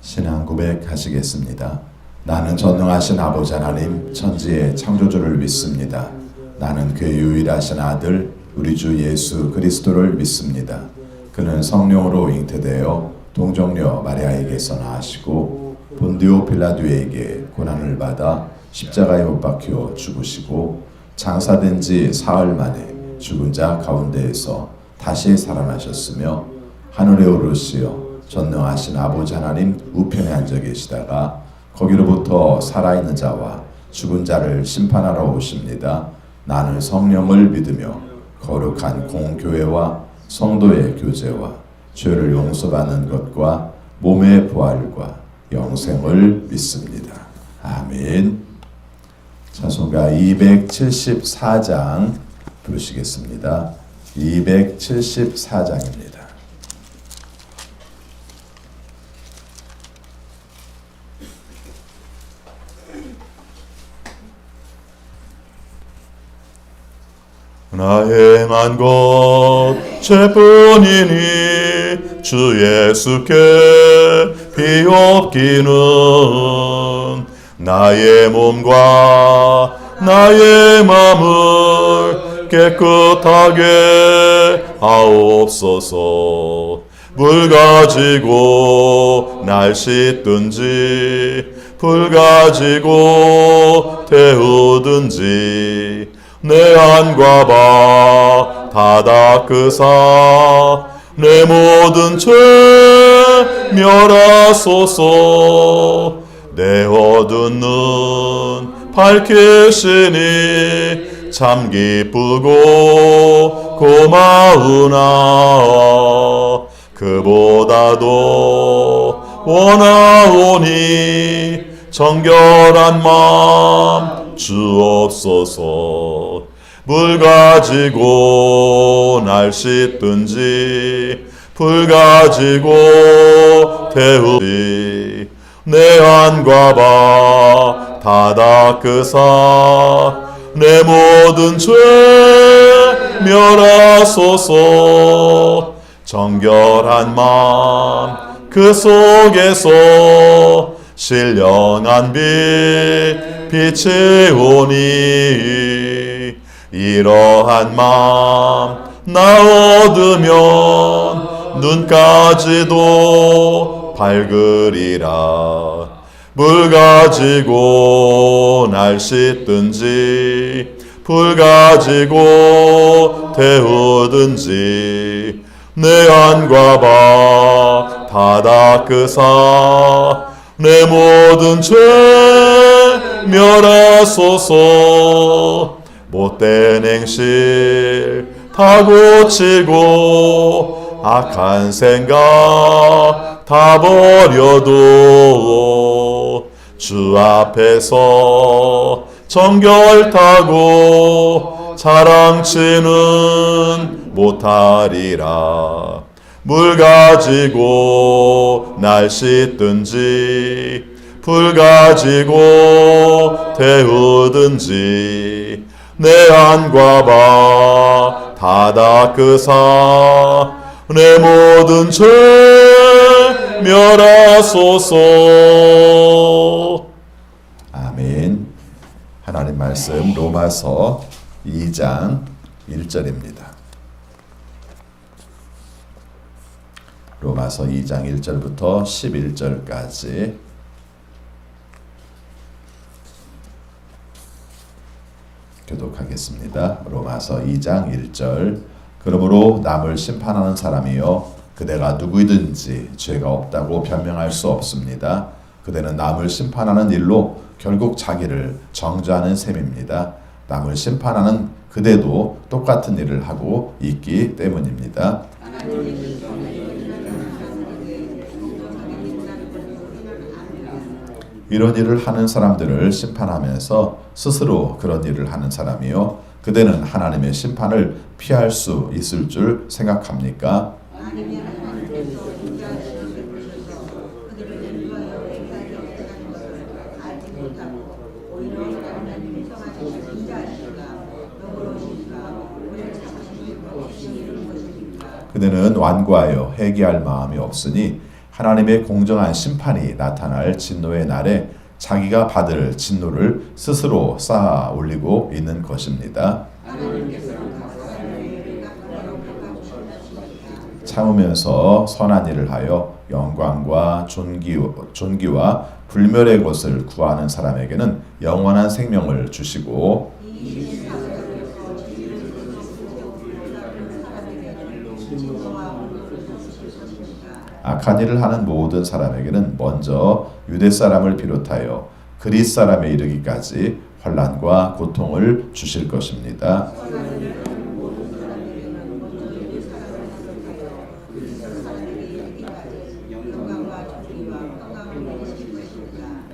신앙 고백하시겠습니다. 나는 전능하신 아버지 하나님 천지의 창조주를 믿습니다. 나는 그의 유일하신 아들 우리 주 예수 그리스도를 믿습니다. 그는 성령으로 잉태되어 동정녀 마리아에게서 나시고 본디오 빌라도에게 고난을 받아 십자가에 못 박혀 죽으시고 장사된 지 사흘 만에 죽은 자 가운데에서 다시 살아나셨으며 하늘에 오르시어 전능하신 아버지 하나님 우편에 앉아 계시다가 거기로부터 살아있는 자와 죽은 자를 심판하러 오십니다. 나는 성령을 믿으며 거룩한 공교회와 성도의 교제와 죄를 용서받는 것과 몸의 부활과 영생을 믿습니다. 아멘. 찬송가 274장 부르시겠습니다. 274장입니다. 나 행한 것 죄뿐이니 주 예수께 비옵기는 나의 몸과 나의 마음을 깨끗하게 하옵소서. 물 가지고 날 씻든지 불 가지고 태우든지 내 안과 바 다 닦으사 내 모든 죄 멸하소서. 내 어두운 눈 밝히시니 참 기쁘고 고마우나 그보다도 원하오니 정결한 마음 주옵소서. 물 가지고 날 씻든지 불 가지고 태우든지 내 안과 바 다 닦으사 내 모든 죄 멸하소서. 정결한 마음 그 속에서 신령한 빛 빛이 오니 이러한 마음 나 얻으면 눈까지도 밝으리라. 물 가지고 날 씻든지 불 가지고 태우든지 내 안과 바 다 닦으사 내 모든 죄 멸하소서. 못된 행실 다 고치고 악한 생각 다 버려도 주 앞에서 정결타고 자랑치는 못하리라. 물 가지고 날 씻든지 불 가지고 태우든지 내 안과 바 다 닦으사 내 모든 죄 멸하소서. 아멘. 하나님 말씀 로마서 2장 1절입니다. 로마서 2장 1절부터 11절까지 교독하겠습니다. 로마서 2장 1절. 그러므로 남을 심판하는 사람이여 그대가 누구이든지 죄가 없다고 변명할 수 없습니다. 그대는 남을 심판하는 일로 결국 자기를 정죄하는 셈입니다. 남을 심판하는 그대도 똑같은 일을 하고 있기 때문입니다. 이런 일을 하는 사람들을 심판하면서 스스로 그런 일을 하는 사람이요 그대는 하나님의 심판을 피할 수 있을 줄 생각합니까? 그대는 완고하여 회개할 마음이 없으니 하나님의 공정한 심판이 나타날 진노의 날에 자기가 받을 진노를 스스로 쌓아 올리고 있는 것입니다. 참으면서 선한 일을 하여 영광과 존귀와 불멸의 것을 구하는 사람에게는 영원한 생명을 주시고 악한 일을 하는 모든 사람에게는 먼저 유대 사람을 비롯하여 그리스 사람에 이르기까지 환난과 고통을 주실 것입니다.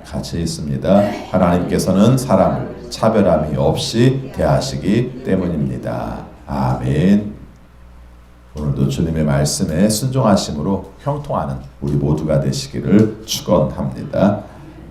같이 있습니다. 하나님께서는 사람을 차별함이 없이 대하시기 때문입니다. 아멘. 오늘도 주님의 말씀에 순종하심으로 형통하는 우리 모두가 되시기를 축원합니다.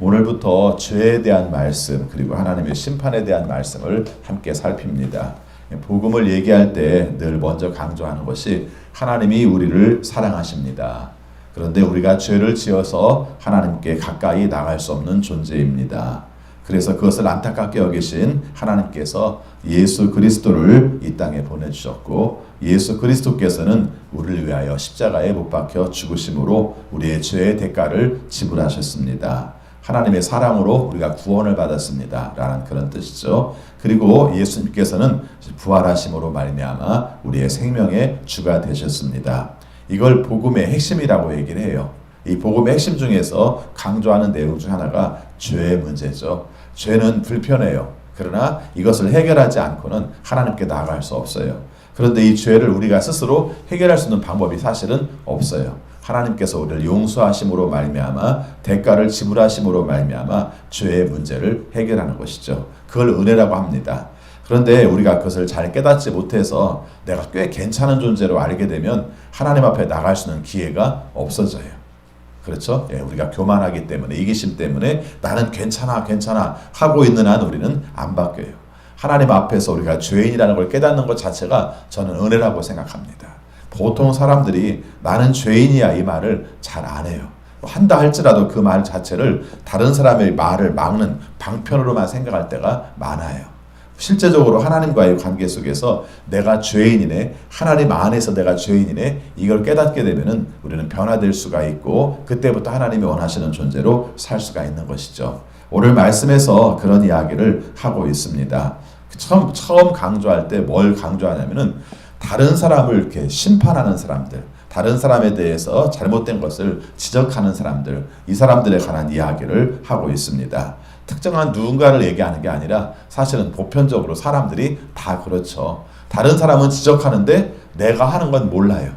오늘부터 죄에 대한 말씀 그리고 하나님의 심판에 대한 말씀을 함께 살핍니다. 복음을 얘기할 때 늘 먼저 강조하는 것이 하나님이 우리를 사랑하십니다. 그런데 우리가 죄를 지어서 하나님께 가까이 나갈 수 없는 존재입니다. 그래서 그것을 안타깝게 여기신 하나님께서 예수 그리스도를 이 땅에 보내주셨고 예수 그리스도께서는 우리를 위하여 십자가에 못 박혀 죽으심으로 우리의 죄의 대가를 지불하셨습니다. 하나님의 사랑으로 우리가 구원을 받았습니다. 라는 그런 뜻이죠. 그리고 예수님께서는 부활하심으로 말미암아 우리의 생명의 주가 되셨습니다. 이걸 복음의 핵심이라고 얘기를 해요. 이 복음의 핵심 중에서 강조하는 내용 중 하나가 죄의 문제죠. 죄는 불편해요. 그러나 이것을 해결하지 않고는 하나님께 나아갈 수 없어요. 그런데 이 죄를 우리가 스스로 해결할 수 있는 방법이 사실은 없어요. 하나님께서 우리를 용서하심으로 말미암아 대가를 지불하심으로 말미암아 죄의 문제를 해결하는 것이죠. 그걸 은혜라고 합니다. 그런데 우리가 그것을 잘 깨닫지 못해서 내가 꽤 괜찮은 존재로 알게 되면 하나님 앞에 나갈 수 있는 기회가 없어져요. 그렇죠? 예, 우리가 교만하기 때문에 이기심 때문에 나는 괜찮아 하고 있는 한 우리는 안 바뀌어요. 하나님 앞에서 우리가 죄인이라는 걸 깨닫는 것 자체가 저는 은혜라고 생각합니다. 보통 사람들이 나는 죄인이야 이 말을 잘 안 해요. 한다 할지라도 그 말 자체를 다른 사람의 말을 막는 방편으로만 생각할 때가 많아요. 실제적으로 하나님과의 관계 속에서 내가 죄인이네, 하나님 안에서 내가 죄인이네, 이걸 깨닫게 되면은 우리는 변화될 수가 있고 그때부터 하나님이 원하시는 존재로 살 수가 있는 것이죠. 오늘 말씀에서 그런 이야기를 하고 있습니다. 처음 강조할 때 뭘 강조하냐면은 다른 사람을 이렇게 심판하는 사람들, 다른 사람에 대해서 잘못된 것을 지적하는 사람들, 이 사람들에 관한 이야기를 하고 있습니다. 특정한 누군가를 얘기하는 게 아니라 사실은 보편적으로 사람들이 다 그렇죠. 다른 사람은 지적하는데 내가 하는 건 몰라요.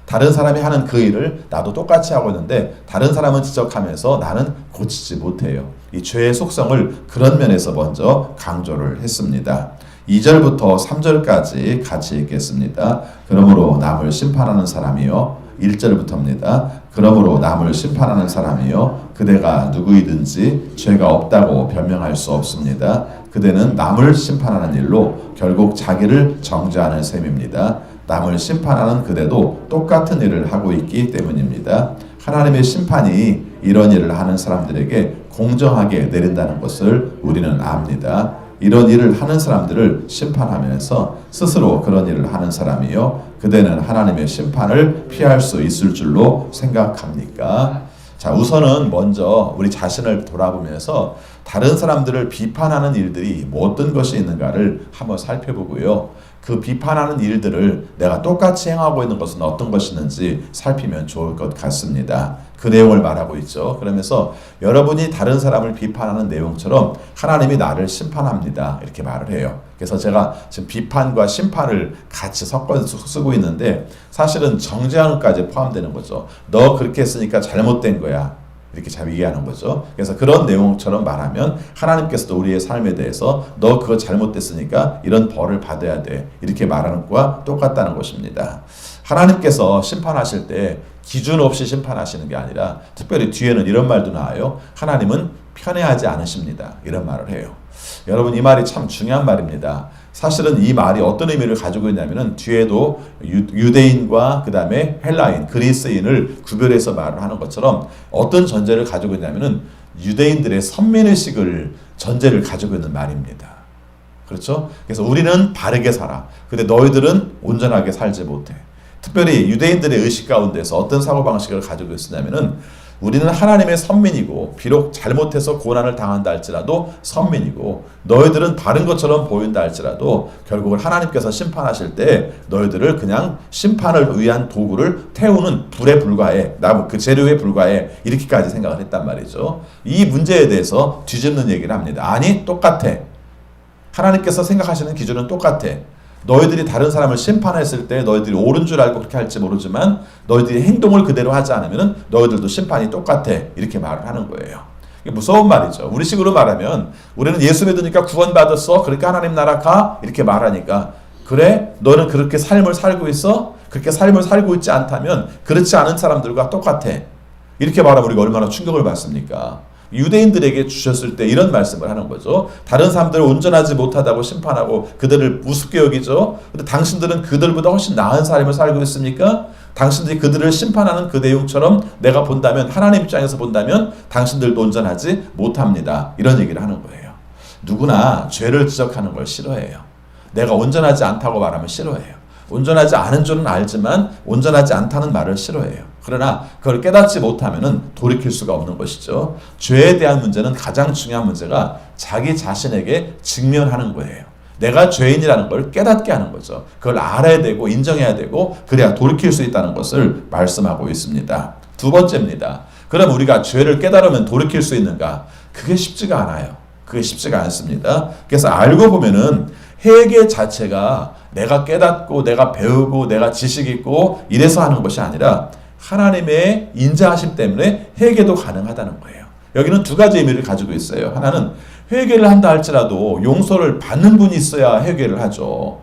다른 사람이 하는 그 일을 나도 똑같이 하고 있는데 다른 사람은 지적하면서 나는 고치지 못해요. 이 죄의 속성을 그런 면에서 먼저 강조를 했습니다. 2절부터 3절까지 같이 읽겠습니다. 그러므로 남을 심판하는 사람이요. 1절부터입니다. 그러므로 남을 심판하는 사람이요. 그대가 누구이든지 죄가 없다고 변명할 수 없습니다. 그대는 남을 심판하는 일로 결국 자기를 정죄하는 셈입니다. 남을 심판하는 그대도 똑같은 일을 하고 있기 때문입니다. 하나님의 심판이 이런 일을 하는 사람들에게 공정하게 내린다는 것을 우리는 압니다. 이런 일을 하는 사람들을 심판하면서 스스로 그런 일을 하는 사람이요. 그대는 하나님의 심판을 피할 수 있을 줄로 생각합니까? 자, 우선은 먼저 우리 자신을 돌아보면서 다른 사람들을 비판하는 일들이 뭐 어떤 것이 있는가를 한번 살펴보고요. 그 비판하는 일들을 내가 똑같이 행하고 있는 것은 어떤 것이 있는지 살피면 좋을 것 같습니다. 그 내용을 말하고 있죠. 그러면서 여러분이 다른 사람을 비판하는 내용처럼 하나님이 나를 심판합니다. 이렇게 말을 해요. 그래서 제가 지금 비판과 심판을 같이 섞어서 쓰고 있는데 사실은 정죄하는까지 포함되는 거죠. 너 그렇게 했으니까 잘못된 거야. 이렇게 잘 이해하는 거죠. 그래서 그런 내용처럼 말하면 하나님께서도 우리의 삶에 대해서 너 그거 잘못됐으니까 이런 벌을 받아야 돼. 이렇게 말하는 것과 똑같다는 것입니다. 하나님께서 심판하실 때 기준 없이 심판하시는 게 아니라 특별히 뒤에는 이런 말도 나와요. 하나님은 편애하지 않으십니다. 이런 말을 해요. 여러분 이 말이 참 중요한 말입니다. 사실은 이 말이 어떤 의미를 가지고 있냐면은 뒤에도 유대인과 그 다음에 헬라인, 그리스인을 구별해서 말을 하는 것처럼 어떤 전제를 가지고 있냐면은 유대인들의 선민의식을 전제를 가지고 있는 말입니다. 그렇죠? 그래서 우리는 바르게 살아. 근데 너희들은 온전하게 살지 못해. 특별히 유대인들의 의식 가운데서 어떤 사고방식을 가지고 있었냐면은 우리는 하나님의 선민이고 비록 잘못해서 고난을 당한다 할지라도 선민이고 너희들은 바른 것처럼 보인다 할지라도 결국은 하나님께서 심판하실 때 너희들을 그냥 심판을 위한 도구를 태우는 불에 불과해. 그 재료에 불과해. 이렇게까지 생각을 했단 말이죠. 이 문제에 대해서 뒤집는 얘기를 합니다. 아니 똑같아. 하나님께서 생각하시는 기준은 똑같아. 너희들이 다른 사람을 심판했을 때 너희들이 옳은 줄 알고 그렇게 할지 모르지만 너희들이 행동을 그대로 하지 않으면 너희들도 심판이 똑같아. 이렇게 말을 하는 거예요. 이게 무서운 말이죠. 우리식으로 말하면 우리는 예수 믿으니까 구원받았어. 그러니까 하나님 나라 가. 이렇게 말하니까 그래? 너는 그렇게 삶을 살고 있어? 그렇게 삶을 살고 있지 않다면 그렇지 않은 사람들과 똑같아. 이렇게 말하면 우리가 얼마나 충격을 받습니까? 유대인들에게 주셨을 때 이런 말씀을 하는 거죠. 다른 사람들을 온전하지 못하다고 심판하고 그들을 우습게 여기죠. 근데 당신들은 그들보다 훨씬 나은 삶을 살고 있습니까? 당신들이 그들을 심판하는 그 내용처럼 내가 본다면 하나님 입장에서 본다면 당신들도 온전하지 못합니다. 이런 얘기를 하는 거예요. 누구나 죄를 지적하는 걸 싫어해요. 내가 온전하지 않다고 말하면 싫어해요. 온전하지 않은 줄은 알지만 온전하지 않다는 말을 싫어해요. 그러나 그걸 깨닫지 못하면 돌이킬 수가 없는 것이죠. 죄에 대한 문제는 가장 중요한 문제가 자기 자신에게 직면하는 거예요. 내가 죄인이라는 걸 깨닫게 하는 거죠. 그걸 알아야 되고 인정해야 되고 그래야 돌이킬 수 있다는 것을 말씀하고 있습니다. 두 번째입니다. 그럼 우리가 죄를 깨달으면 돌이킬 수 있는가? 그게 쉽지가 않아요. 그게 쉽지가 않습니다. 그래서 알고 보면은 회개 자체가 내가 깨닫고 내가 배우고 내가 지식 있고 이래서 하는 것이 아니라 하나님의 인자하심 때문에 회개도 가능하다는 거예요. 여기는 두 가지 의미를 가지고 있어요. 하나는 회개를 한다 할지라도 용서를 받는 분이 있어야 회개를 하죠.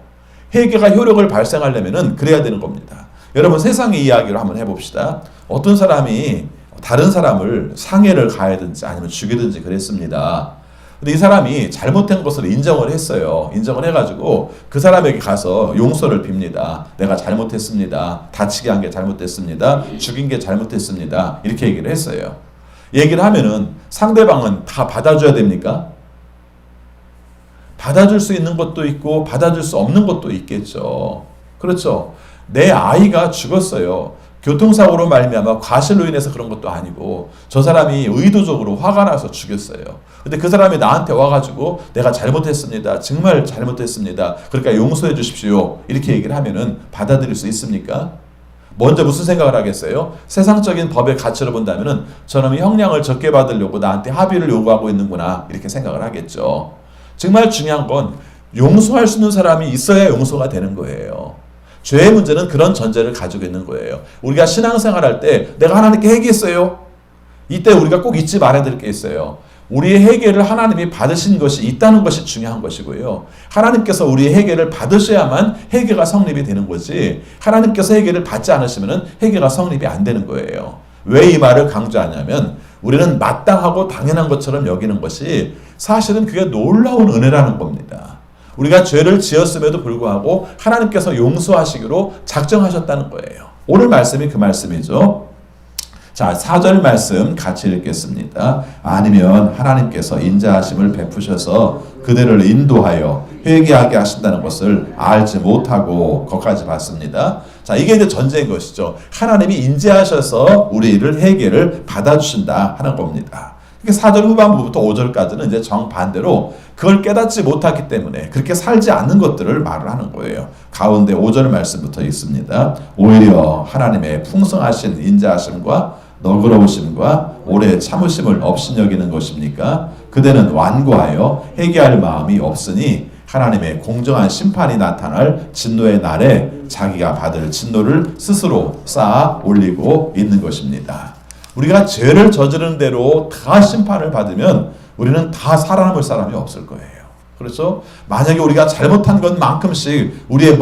회개가 효력을 발생하려면 그래야 되는 겁니다. 여러분 세상의 이야기로 한번 해봅시다. 어떤 사람이 다른 사람을 상해를 가하든지 아니면 죽이든지 그랬습니다. 근데 이 사람이 잘못한 것을 인정을 했어요. 인정을 해가지고 그 사람에게 가서 용서를 빕니다. 내가 잘못했습니다. 다치게 한 게 잘못됐습니다. 죽인 게 잘못됐습니다. 이렇게 얘기를 했어요. 얘기를 하면은 상대방은 다 받아줘야 됩니까? 받아줄 수 있는 것도 있고 받아줄 수 없는 것도 있겠죠. 그렇죠. 내 아이가 죽었어요. 교통사고로 말미암아 과실로 인해서 그런 것도 아니고 저 사람이 의도적으로 화가 나서 죽였어요. 근데 그 사람이 나한테 와가지고 내가 잘못했습니다. 정말 잘못했습니다. 그러니까 용서해 주십시오. 이렇게 얘기를 하면은 받아들일 수 있습니까? 먼저 무슨 생각을 하겠어요? 세상적인 법의 가치로 본다면은 저놈이 형량을 적게 받으려고 나한테 합의를 요구하고 있는구나. 이렇게 생각을 하겠죠. 정말 중요한 건 용서할 수 있는 사람이 있어야 용서가 되는 거예요. 죄의 문제는 그런 전제를 가지고 있는 거예요. 우리가 신앙생활 할 때 내가 하나님께 회개했어요. 이때 우리가 꼭 잊지 말아야 될 게 있어요. 우리의 회개를 하나님이 받으신 것이 있다는 것이 중요한 것이고요. 하나님께서 우리의 회개를 받으셔야만 회개가 성립이 되는 거지 하나님께서 회개를 받지 않으시면 회개가 성립이 안 되는 거예요. 왜 이 말을 강조하냐면 우리는 마땅하고 당연한 것처럼 여기는 것이 사실은 그게 놀라운 은혜라는 겁니다. 우리가 죄를 지었음에도 불구하고 하나님께서 용서하시기로 작정하셨다는 거예요. 오늘 말씀이 그 말씀이죠. 자, 4절 말씀 같이 읽겠습니다. 아니면 하나님께서 인자하심을 베푸셔서 그들을 인도하여 회개하게 하신다는 것을 알지 못하고 거기까지 봤습니다. 자, 이게 이제 전제인 것이죠. 하나님이 인자하셔서 우리를 회개를 받아주신다 하는 겁니다. 4절 후반부부터 5절까지는 이제 정반대로 그걸 깨닫지 못했기 때문에 그렇게 살지 않는 것들을 말을 하는 거예요. 가운데 5절 말씀부터 있습니다. 오히려 하나님의 풍성하신 인자하심과 너그러우심과 오래 참으심을 업신여기는 것입니까? 그대는 완고하여 회개할 마음이 없으니 하나님의 공정한 심판이 나타날 진노의 날에 자기가 받을 진노를 스스로 쌓아 올리고 있는 것입니다. 우리가 죄를 저지른 대로 다 심판을 받으면 우리는 다 살아남을 사람이 없을 거예요. 그렇죠? 만약에 우리가 잘못한 것만큼씩 우리의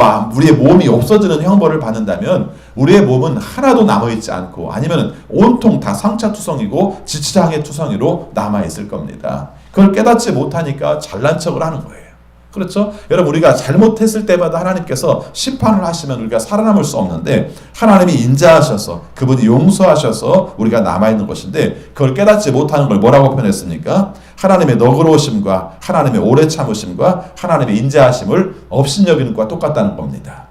몸이 없어지는 형벌을 받는다면 우리의 몸은 하나도 남아있지 않고 아니면 온통 다 상처투성이고 지치장애 투성이로 남아있을 겁니다. 그걸 깨닫지 못하니까 잘난 척을 하는 거예요. 그렇죠? 여러분 우리가 잘못했을 때마다 하나님께서 심판을 하시면 우리가 살아남을 수 없는데 하나님이 인자하셔서 그분이 용서하셔서 우리가 남아있는 것인데 그걸 깨닫지 못하는 걸 뭐라고 표현했습니까? 하나님의 너그러우심과 하나님의 오래 참으심과 하나님의 인자하심을 업신여기는 것과 똑같다는 겁니다.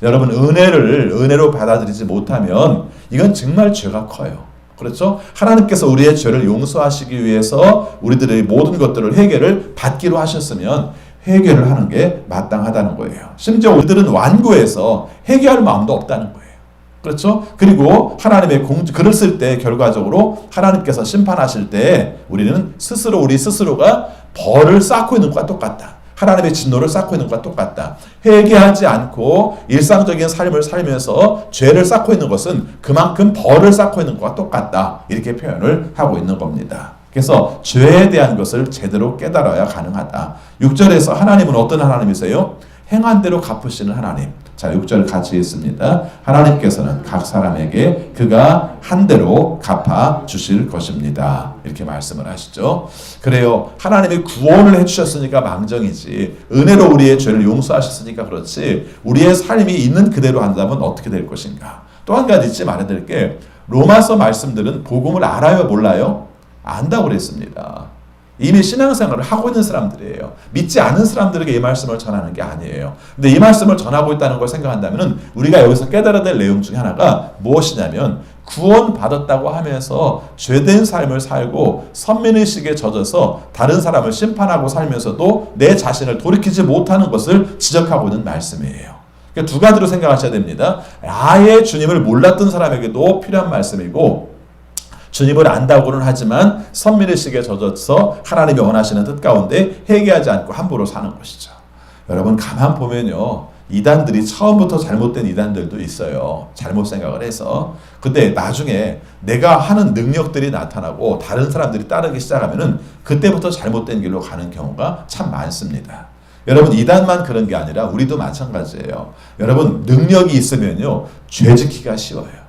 여러분 은혜로 받아들이지 못하면 이건 정말 죄가 커요. 그렇죠? 하나님께서 우리의 죄를 용서하시기 위해서 우리들의 모든 것들을 해결을 받기로 하셨으면 해결을 하는 게 마땅하다는 거예요. 심지어 우리들은 완고해서 해결할 마음도 없다는 거예요. 그렇죠? 그리고 하나님의 글을 쓸 때 결과적으로 하나님께서 심판하실 때 우리는 우리 스스로가 벌을 쌓고 있는 것과 똑같다. 하나님의 진노를 쌓고 있는 것과 똑같다. 회개하지 않고 일상적인 삶을 살면서 죄를 쌓고 있는 것은 그만큼 벌을 쌓고 있는 것과 똑같다. 이렇게 표현을 하고 있는 겁니다. 그래서 죄에 대한 것을 제대로 깨달아야 가능하다. 6절에서 하나님은 어떤 하나님이세요? 행한 대로 갚으시는 하나님. 자, 6절 같이 읽습니다. 하나님께서는 각 사람에게 그가 한 대로 갚아 주실 것입니다. 이렇게 말씀을 하시죠. 그래요. 하나님이 구원을 해주셨으니까 망정이지. 은혜로 우리의 죄를 용서하셨으니까 그렇지. 우리의 삶이 있는 그대로 한다면 어떻게 될 것인가. 또 한 가지 잊지 말아야 될 게 로마서 말씀들은 복음을 알아요, 몰라요? 안다고 그랬습니다. 이미 신앙생활을 하고 있는 사람들이에요. 믿지 않은 사람들에게 이 말씀을 전하는 게 아니에요. 근데 이 말씀을 전하고 있다는 걸 생각한다면 우리가 여기서 깨달아야 될 내용 중에 하나가 무엇이냐면 구원받았다고 하면서 죄된 삶을 살고 선민의식에 젖어서 다른 사람을 심판하고 살면서도 내 자신을 돌이키지 못하는 것을 지적하고 있는 말씀이에요. 그러니까 두 가지로 생각하셔야 됩니다. 아예 주님을 몰랐던 사람에게도 필요한 말씀이고 주님을 안다고는 하지만 선민의식에 젖어서 하나님이 원하시는 뜻 가운데 회개하지 않고 함부로 사는 것이죠. 여러분 가만 보면요. 이단들이 처음부터 잘못된 이단들도 있어요. 잘못 생각을 해서. 근데 나중에 내가 하는 능력들이 나타나고 다른 사람들이 따르기 시작하면은 그때부터 잘못된 길로 가는 경우가 참 많습니다. 여러분 이단만 그런 게 아니라 우리도 마찬가지예요. 여러분 능력이 있으면요. 죄 지키기가 쉬워요.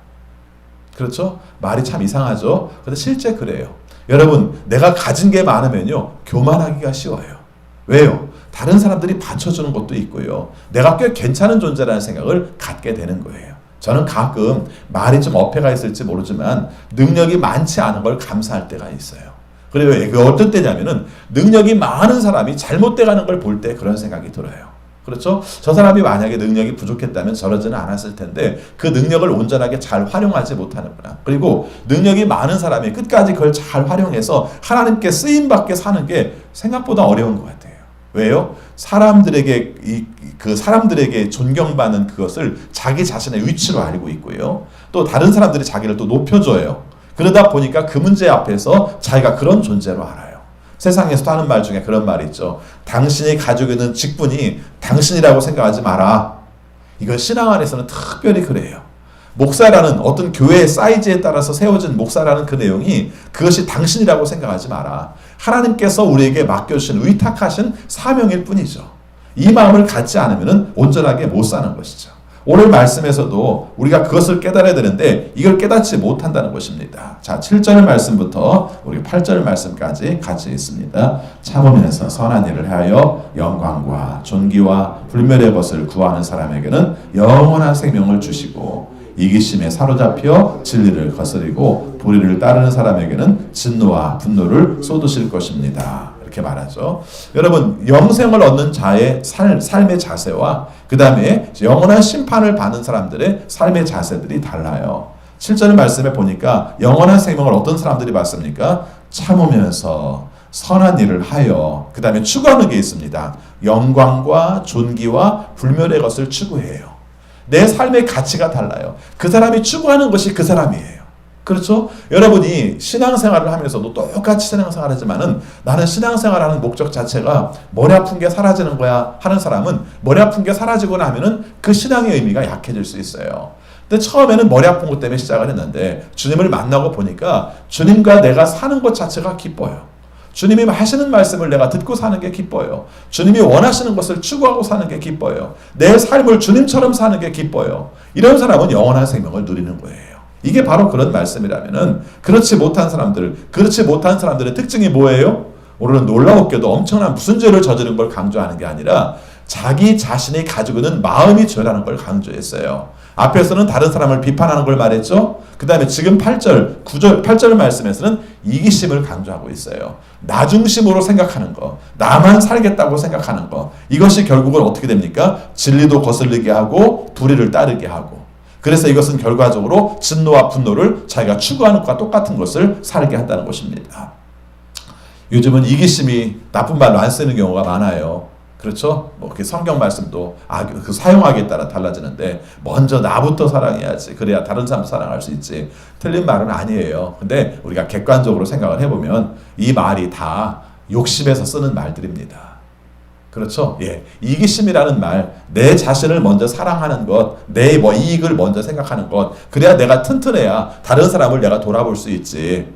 그렇죠? 말이 참 이상하죠? 근데 실제 그래요. 여러분, 내가 가진 게 많으면요, 교만하기가 쉬워요. 왜요? 다른 사람들이 받쳐주는 것도 있고요. 내가 꽤 괜찮은 존재라는 생각을 갖게 되는 거예요. 저는 가끔 말이 좀 어폐가 있을지 모르지만 능력이 많지 않은 걸 감사할 때가 있어요. 그리고 어떤 때냐면은 능력이 많은 사람이 잘못돼 가는 걸 볼 때 그런 생각이 들어요. 그렇죠? 저 사람이 만약에 능력이 부족했다면 저러지는 않았을 텐데 그 능력을 온전하게 잘 활용하지 못하는구나. 그리고 능력이 많은 사람이 끝까지 그걸 잘 활용해서 하나님께 쓰임받게 사는 게 생각보다 어려운 것 같아요. 왜요? 사람들에게 사람들에게 존경받는 그것을 자기 자신의 위치로 알고 있고요. 또 다른 사람들이 자기를 또 높여줘요. 그러다 보니까 그 문제 앞에서 자기가 그런 존재로 알아요. 세상에서도 하는 말 중에 그런 말이 있죠. 당신이 가지고 있는 직분이 당신이라고 생각하지 마라. 이건 신앙 안에서는 특별히 그래요. 목사라는 어떤 교회의 사이즈에 따라서 세워진 목사라는 그 내용이 그것이 당신이라고 생각하지 마라. 하나님께서 우리에게 맡겨주신 위탁하신 사명일 뿐이죠. 이 마음을 갖지 않으면 온전하게 못 사는 것이죠. 오늘 말씀에서도 우리가 그것을 깨달아야 되는데 이걸 깨닫지 못한다는 것입니다. 자, 7절 말씀부터 우리 8절 말씀까지 같이 있습니다. 참으면서 선한 일을 하여 영광과 존귀와 불멸의 것을 구하는 사람에게는 영원한 생명을 주시고 이기심에 사로잡혀 진리를 거스리고 불의를 따르는 사람에게는 진노와 분노를 쏟으실 것입니다. 이렇게 말하죠. 여러분 영생을 얻는 자의 삶의 자세와 그 다음에 영원한 심판을 받는 사람들의 삶의 자세들이 달라요. 7절 말씀에 보니까 영원한 생명을 어떤 사람들이 받습니까? 참으면서 선한 일을 하여 그 다음에 추구하는 게 있습니다. 영광과 존귀와 불멸의 것을 추구해요. 내 삶의 가치가 달라요. 그 사람이 추구하는 것이 그 사람이에요. 그렇죠? 여러분이 신앙생활을 하면서도 똑같이 신앙생활을 하지만은 나는 신앙생활하는 목적 자체가 머리 아픈 게 사라지는 거야 하는 사람은 머리 아픈 게 사라지고 나면은 그 신앙의 의미가 약해질 수 있어요. 근데 처음에는 머리 아픈 것 때문에 시작을 했는데 주님을 만나고 보니까 주님과 내가 사는 것 자체가 기뻐요. 주님이 하시는 말씀을 내가 듣고 사는 게 기뻐요. 주님이 원하시는 것을 추구하고 사는 게 기뻐요. 내 삶을 주님처럼 사는 게 기뻐요. 이런 사람은 영원한 생명을 누리는 거예요. 이게 바로 그런 말씀이라면은 그렇지 못한 사람들의 특징이 뭐예요? 오늘은 놀라웠게도 엄청난 무슨 죄를 저지른 걸 강조하는 게 아니라 자기 자신이 가지고 있는 마음이 죄라는 걸 강조했어요. 앞에서는 다른 사람을 비판하는 걸 말했죠. 그 다음에 지금 8절 말씀에서는 이기심을 강조하고 있어요. 나 중심으로 생각하는 거, 나만 살겠다고 생각하는 거, 이것이 결국은 어떻게 됩니까? 진리도 거슬리게 하고 불의를 따르게 하고, 그래서 이것은 결과적으로 진노와 분노를 자기가 추구하는 것과 똑같은 것을 살게 한다는 것입니다. 요즘은 이기심이 나쁜 말로 안 쓰는 경우가 많아요. 그렇죠? 뭐 성경 말씀도 그 사용하기에 따라 달라지는데 먼저 나부터 사랑해야지, 그래야 다른 사람 사랑할 수 있지. 틀린 말은 아니에요. 근데 우리가 객관적으로 생각을 해보면 이 말이 다 욕심에서 쓰는 말들입니다. 그렇죠? 예, 이기심이라는 말, 내 자신을 먼저 사랑하는 것, 내 이익을 먼저 생각하는 것, 그래야 내가 튼튼해야 다른 사람을 내가 돌아볼 수 있지.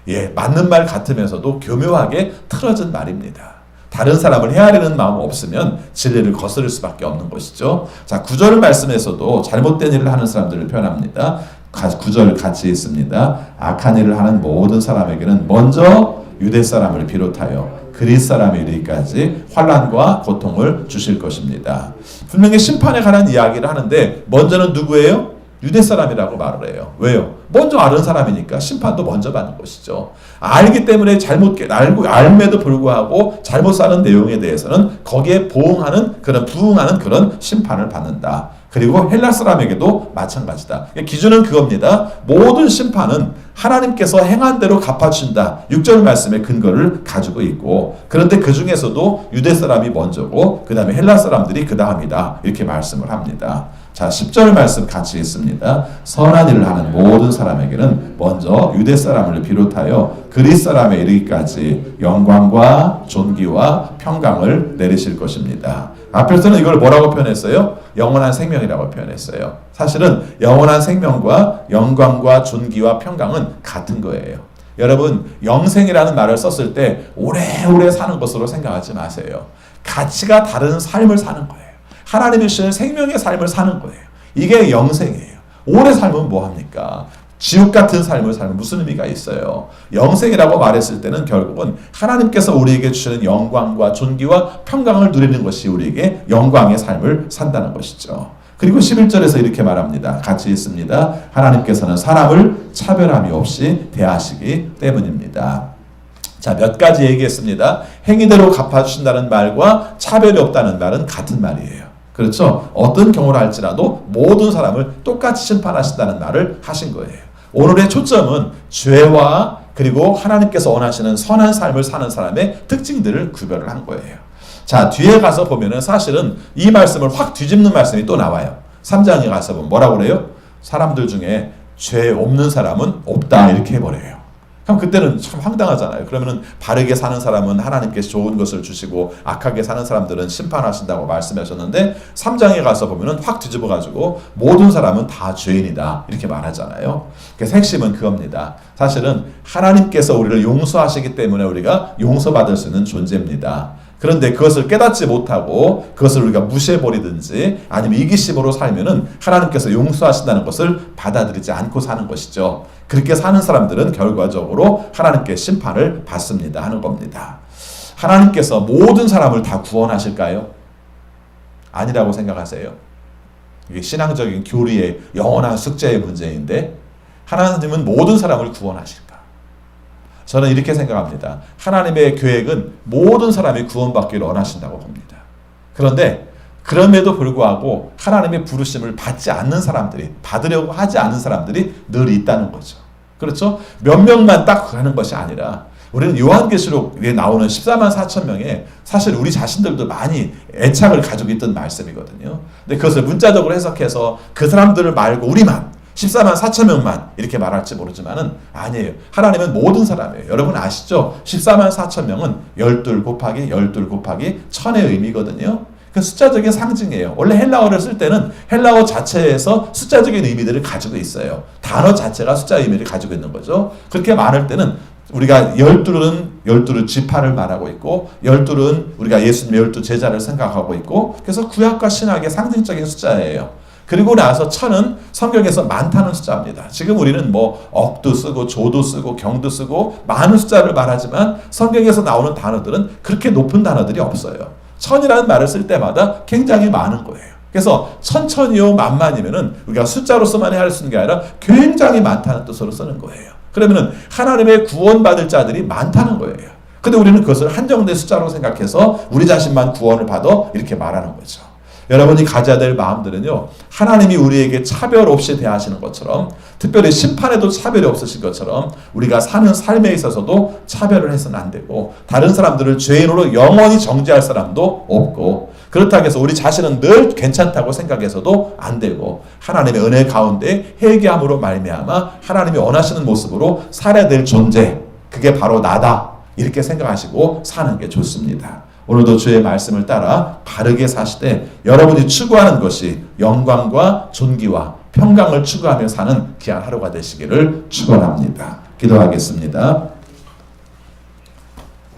예, 맞는 말 같으면서도 교묘하게 틀어진 말입니다. 다른 사람을 헤아리는 마음 없으면 진리를 거스를 수밖에 없는 것이죠. 자, 9절 말씀에서도 잘못된 일을 하는 사람들을 표현합니다. 9절 같이 있습니다. 악한 일을 하는 모든 사람에게는 먼저 유대 사람을 비롯하여 그리스 사람에 이르기까지 환난과 고통을 주실 것입니다. 분명히 심판에 관한 이야기를 하는데 먼저는 누구예요? 유대 사람이라고 말을 해요. 왜요? 먼저 아는 사람이니까 심판도 먼저 받는 것이죠. 알기 때문에 알매도 불구하고 잘못 사는 내용에 대해서는 거기에 부응하는 그런 심판을 받는다. 그리고 헬라 사람에게도 마찬가지다. 기준은 그겁니다. 모든 심판은 하나님께서 행한 대로 갚아준다. 6절 말씀의 근거를 가지고 있고, 그런데 그 중에서도 유대 사람이 먼저고 그 다음에 헬라 사람들이 그 다음이다. 이렇게 말씀을 합니다. 자, 10절 말씀 같이 있습니다. 선한 일을 하는 모든 사람에게는 먼저 유대 사람을 비롯하여 그리스 사람에 이르기까지 영광과 존귀와 평강을 내리실 것입니다. 앞에서는 이걸 뭐라고 표현했어요? 영원한 생명이라고 표현했어요. 사실은 영원한 생명과 영광과 존귀와 평강은 같은 거예요. 여러분, 영생이라는 말을 썼을 때 오래오래 사는 것으로 생각하지 마세요. 가치가 다른 삶을 사는 거예요. 하나님이 주시는 생명의 삶을 사는 거예요. 이게 영생이에요. 오래 살면 뭐합니까? 지옥 같은 삶을 살면 무슨 의미가 있어요? 영생이라고 말했을 때는 결국은 하나님께서 우리에게 주시는 영광과 존귀와 평강을 누리는 것이 우리에게 영광의 삶을 산다는 것이죠. 그리고 11절에서 이렇게 말합니다. 같이 있습니다. 하나님께서는 사람을 차별함이 없이 대하시기 때문입니다. 자, 몇 가지 얘기했습니다. 행위대로 갚아주신다는 말과 차별이 없다는 말은 같은 말이에요. 그렇죠? 어떤 경우를 할지라도 모든 사람을 똑같이 심판하신다는 말을 하신 거예요. 오늘의 초점은 죄와 그리고 하나님께서 원하시는 선한 삶을 사는 사람의 특징들을 구별을 한 거예요. 자, 뒤에 가서 보면은 사실은 이 말씀을 확 뒤집는 말씀이 또 나와요. 3장에 가서 보면 뭐라고 그래요? 사람들 중에 죄 없는 사람은 없다, 이렇게 해버려요. 그럼 그때는 참 황당하잖아요. 그러면은 바르게 사는 사람은 하나님께서 좋은 것을 주시고 악하게 사는 사람들은 심판하신다고 말씀하셨는데 3장에 가서 보면은 확 뒤집어가지고 모든 사람은 다 죄인이다, 이렇게 말하잖아요. 그래서 핵심은 그겁니다. 사실은 하나님께서 우리를 용서하시기 때문에 우리가 용서받을 수 있는 존재입니다. 그런데 그것을 깨닫지 못하고 그것을 우리가 무시해버리든지 아니면 이기심으로 살면은 하나님께서 용서하신다는 것을 받아들이지 않고 사는 것이죠. 그렇게 사는 사람들은 결과적으로 하나님께 심판을 받습니다 하는 겁니다. 하나님께서 모든 사람을 다 구원하실까요? 아니라고 생각하세요. 이게 신앙적인 교리의 영원한 숙제의 문제인데 하나님은 모든 사람을 구원하실까? 저는 이렇게 생각합니다. 하나님의 계획은 모든 사람이 구원받기를 원하신다고 봅니다. 그런데 그럼에도 불구하고 하나님의 부르심을 받지 않는 사람들이, 받으려고 하지 않는 사람들이 늘 있다는 거죠. 그렇죠? 몇 명만 딱 하는 것이 아니라 우리는 요한계시록에 나오는 14만 4천 명에 사실 우리 자신들도 많이 애착을 가지고 있던 말씀이거든요. 근데 그것을 문자적으로 해석해서 그 사람들을 말고 우리만 14만 4천 명만 이렇게 말할지 모르지만은 아니에요. 하나님은 모든 사람이에요. 여러분 아시죠? 14만 4천 명은 12 곱하기 12 곱하기 1000의 의미거든요. 그 숫자적인 상징이에요. 원래 헬라어를 쓸 때는 헬라어 자체에서 숫자적인 의미들을 가지고 있어요. 단어 자체가 숫자 의미를 가지고 있는 거죠. 그렇게 말할 때는 우리가 12는 지파를 말하고 있고 12는 우리가 예수님의 12 제자를 생각하고 있고 그래서 구약과 신약의 상징적인 숫자예요. 그리고 나서 천은 성경에서 많다는 숫자입니다. 지금 우리는 뭐 억도 쓰고 조도 쓰고 경도 쓰고 많은 숫자를 말하지만 성경에서 나오는 단어들은 그렇게 높은 단어들이 없어요. 천이라는 말을 쓸 때마다 굉장히 많은 거예요. 그래서 천천이요 만만이면은 우리가 숫자로서만 할 수 있는 게 아니라 굉장히 많다는 뜻으로 쓰는 거예요. 그러면은 하나님의 구원받을 자들이 많다는 거예요. 근데 우리는 그것을 한정된 숫자로 생각해서 우리 자신만 구원을 받아 이렇게 말하는 거죠. 여러분이 가져야 될 마음들은요, 하나님이 우리에게 차별 없이 대하시는 것처럼, 특별히 심판에도 차별이 없으신 것처럼 우리가 사는 삶에 있어서도 차별을 해서는 안 되고, 다른 사람들을 죄인으로 영원히 정죄할 사람도 없고, 그렇다고 해서 우리 자신은 늘 괜찮다고 생각해서도 안 되고, 하나님의 은혜 가운데 회개함으로 말미암아 하나님이 원하시는 모습으로 살아야 될 존재, 그게 바로 나다, 이렇게 생각하시고 사는 게 좋습니다. 오늘도 주의 말씀을 따라 바르게 사시되 여러분이 추구하는 것이 영광과 존귀와 평강을 추구하며 사는 귀한 하루가 되시기를 축원합니다. 기도하겠습니다.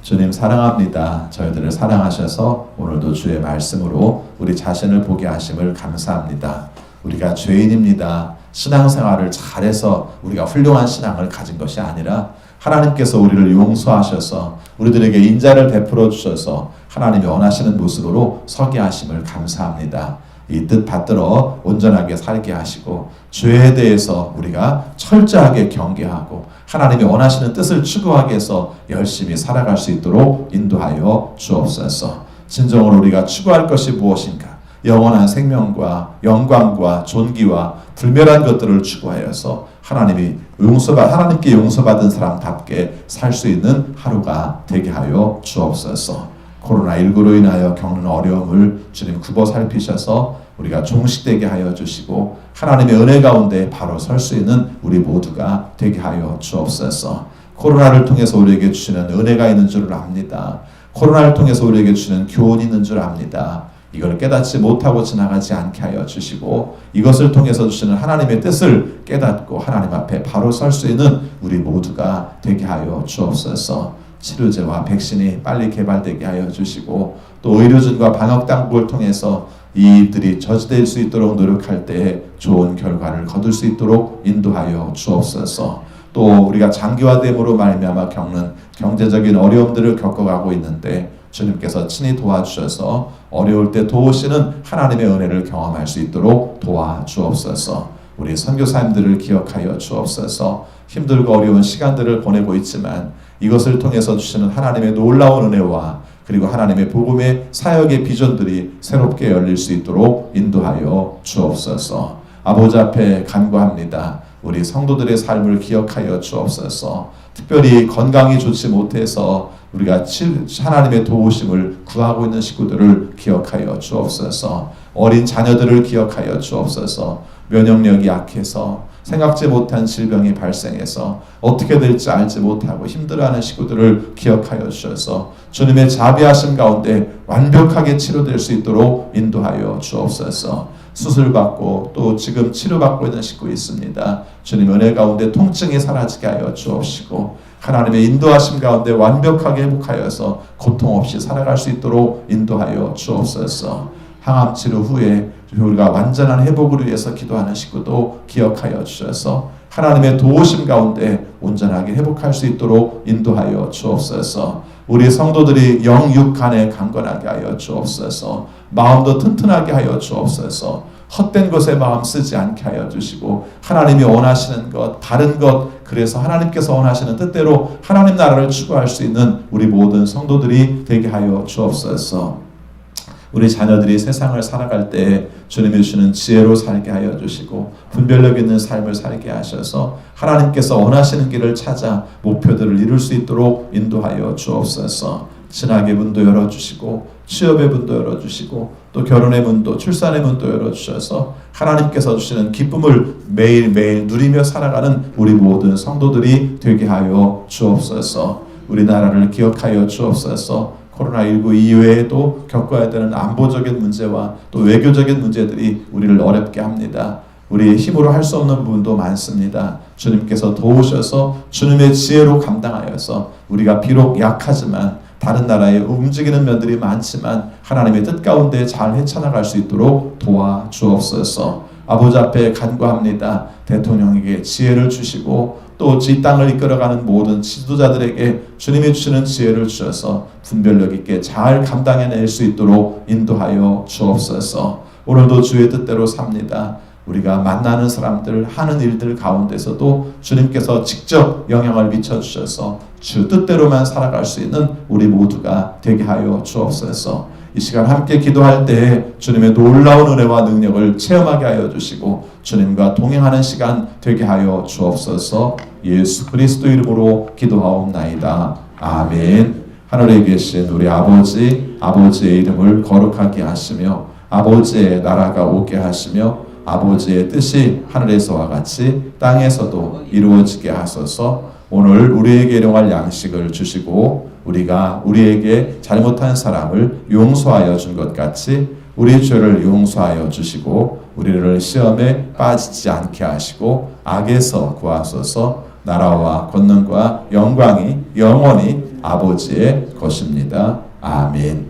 주님 사랑합니다. 저희들을 사랑하셔서 오늘도 주의 말씀으로 우리 자신을 보게 하심을 감사합니다. 우리가 죄인입니다. 신앙생활을 잘해서 우리가 훌륭한 신앙을 가진 것이 아니라 하나님께서 우리를 용서하셔서 우리들에게 인자를 베풀어 주셔서 하나님이 원하시는 모습으로 서게 하심을 감사합니다. 이 뜻 받들어 온전하게 살게 하시고 죄에 대해서 우리가 철저하게 경계하고 하나님이 원하시는 뜻을 추구하기 위해서 열심히 살아갈 수 있도록 인도하여 주옵소서. 진정으로 우리가 추구할 것이 무엇인가? 영원한 생명과 영광과 존귀와 불멸한 것들을 추구하여서 하나님께 용서받은 사람답게 살 수 있는 하루가 되게 하여 주옵소서. 코로나19로 인하여 겪는 어려움을 주님 굽어 살피셔서 우리가 종식되게 하여 주시고 하나님의 은혜 가운데 바로 설 수 있는 우리 모두가 되게 하여 주옵소서. 코로나를 통해서 우리에게 주시는 은혜가 있는 줄을 압니다. 코로나를 통해서 우리에게 주시는 교훈이 있는 줄 압니다. 이걸 깨닫지 못하고 지나가지 않게 하여 주시고 이것을 통해서 주시는 하나님의 뜻을 깨닫고 하나님 앞에 바로 설 수 있는 우리 모두가 되게 하여 주옵소서. 치료제와 백신이 빨리 개발되게 하여 주시고 또 의료진과 방역당국을 통해서 이들이 저지될 수 있도록 노력할 때에 좋은 결과를 거둘 수 있도록 인도하여 주옵소서. 또 우리가 장기화됨으로 말미암아 겪는 경제적인 어려움들을 겪어가고 있는데 주님께서 친히 도와주셔서 어려울 때 도우시는 하나님의 은혜를 경험할 수 있도록 도와주옵소서. 우리 선교사님들을 기억하여 주옵소서. 힘들고 어려운 시간들을 보내고 있지만 이것을 통해서 주시는 하나님의 놀라운 은혜와 그리고 하나님의 복음의 사역의 비전들이 새롭게 열릴 수 있도록 인도하여 주옵소서. 아버지 앞에 간구합니다. 우리 성도들의 삶을 기억하여 주옵소서. 특별히 건강이 좋지 못해서 우리가 하나님의 도우심을 구하고 있는 식구들을 기억하여 주옵소서. 어린 자녀들을 기억하여 주옵소서. 면역력이 약해서 생각지 못한 질병이 발생해서 어떻게 될지 알지 못하고 힘들어하는 식구들을 기억하여 주셔서 주님의 자비하심 가운데 완벽하게 치료될 수 있도록 인도하여 주옵소서. 수술받고 또 지금 치료받고 있는 식구 있습니다. 주님 은혜 가운데 통증이 사라지게 하여 주옵시고 하나님의 인도하심 가운데 완벽하게 회복하여서 고통 없이 살아갈 수 있도록 인도하여 주옵소서. 항암 치료 후에 우리가 완전한 회복을 위해서 기도하는 식구도 기억하여 주셔서 하나님의 도우심 가운데 온전하게 회복할 수 있도록 인도하여 주옵소서. 우리 성도들이 영육 간에 강건하게 하여 주옵소서. 마음도 튼튼하게 하여 주옵소서. 헛된 것에 마음 쓰지 않게 하여 주시고 하나님이 원하시는 것, 바른 것, 그래서 하나님께서 원하시는 뜻대로 하나님 나라를 추구할 수 있는 우리 모든 성도들이 되게 하여 주옵소서. 우리 자녀들이 세상을 살아갈 때 주님이 주시는 지혜로 살게 하여 주시고 분별력 있는 삶을 살게 하셔서 하나님께서 원하시는 길을 찾아 목표들을 이룰 수 있도록 인도하여 주옵소서. 신학의 문도 열어주시고 취업의 문도 열어주시고 또 결혼의 문도 출산의 문도 열어주셔서 하나님께서 주시는 기쁨을 매일매일 누리며 살아가는 우리 모든 성도들이 되게 하여 주옵소서. 우리나라를 기억하여 주옵소서. 코로나19 이외에도 겪어야 되는 안보적인 문제와 또 외교적인 문제들이 우리를 어렵게 합니다. 우리의 힘으로 할 수 없는 부분도 많습니다. 주님께서 도우셔서 주님의 지혜로 감당하여서 우리가 비록 약하지만 다른 나라에 움직이는 면들이 많지만 하나님의 뜻 가운데 잘 헤쳐나갈 수 있도록 도와주옵소서. 아버지 앞에 간구합니다. 대통령에게 지혜를 주시고 또 이 땅을 이끌어가는 모든 지도자들에게 주님이 주시는 지혜를 주셔서 분별력 있게 잘 감당해낼 수 있도록 인도하여 주옵소서. 오늘도 주의 뜻대로 삽니다. 우리가 만나는 사람들, 하는 일들 가운데서도 주님께서 직접 영향을 미쳐주셔서 주 뜻대로만 살아갈 수 있는 우리 모두가 되게 하여 주옵소서. 이 시간 함께 기도할 때에 주님의 놀라운 은혜와 능력을 체험하게 하여 주시고 주님과 동행하는 시간 되게 하여 주옵소서. 예수 그리스도 이름으로 기도하옵나이다. 아멘. 하늘에 계신 우리 아버지, 아버지의 이름을 거룩하게 하시며 아버지의 나라가 오게 하시며 아버지의 뜻이 하늘에서와 같이 땅에서도 이루어지게 하소서. 오늘 우리에게 일용할 양식을 주시고 우리가 우리에게 잘못한 사람을 용서하여 준 것 같이 우리 죄를 용서하여 주시고 우리를 시험에 빠지지 않게 하시고 악에서 구하소서. 나라와 권능과 영광이 영원히 아버지의 것입니다. 아멘.